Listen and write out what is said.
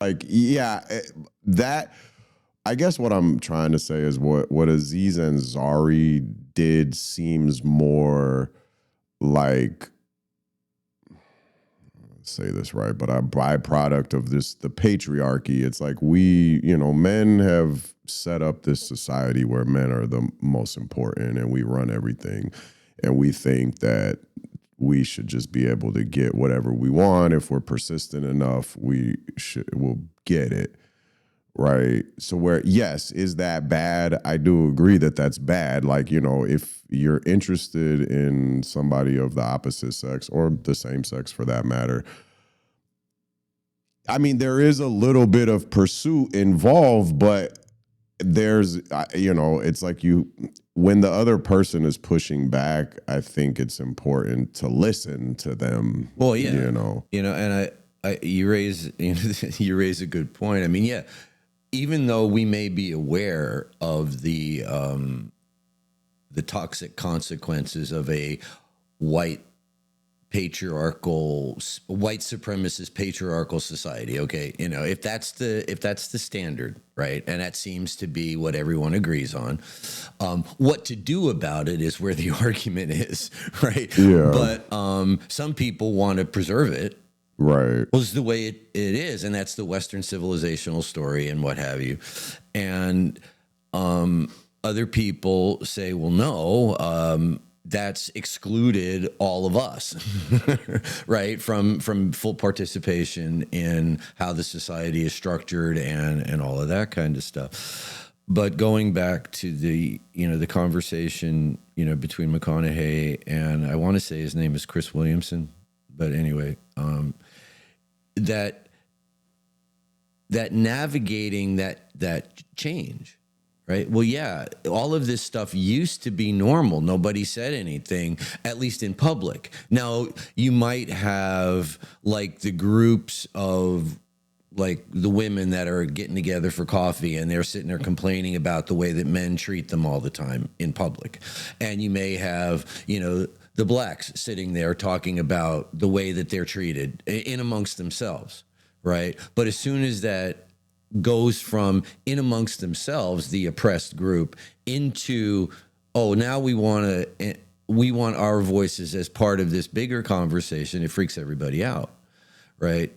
Like, yeah, that. I guess what I'm trying to say is what Aziz Ansari did seems more like, say this right, but a byproduct of the patriarchy. It's like men have set up this society where men are the most important and we run everything. And we think that we should just be able to get whatever we want. If we're persistent enough, we'll get it. Right. So yes, is that bad? I do agree that that's bad. Like, if you're interested in somebody of the opposite sex or the same sex for that matter, I mean, there is a little bit of pursuit involved, but it's like when the other person is pushing back, I think it's important to listen to them. Well, yeah. And you raise a good point. I mean, yeah. Even though we may be aware of the toxic consequences of a white supremacist patriarchal society, okay, if that's the standard, right, and that seems to be what everyone agrees on, what to do about it is where the argument is, right? Yeah. But some people want to preserve it. Right. Well, it's the way it is, and that's the Western civilizational story and what have you. And other people say, well, no, that's excluded all of us, right, from full participation in how the society is structured and all of that kind of stuff. But going back to the conversation, between McConaughey and I want to say his name is Chris Williamson, but anyway, that navigating that change, right? Well, yeah, all of this stuff used to be normal. Nobody said anything, at least in public. Now, you might have like the groups of like the women that are getting together for coffee and they're sitting there complaining about the way that men treat them all the time in public. And you may have, the blacks sitting there talking about the way that they're treated in amongst themselves, right? But as soon as that goes from in amongst themselves, the oppressed group, into, oh, now we want our voices as part of this bigger conversation, it freaks everybody out, right?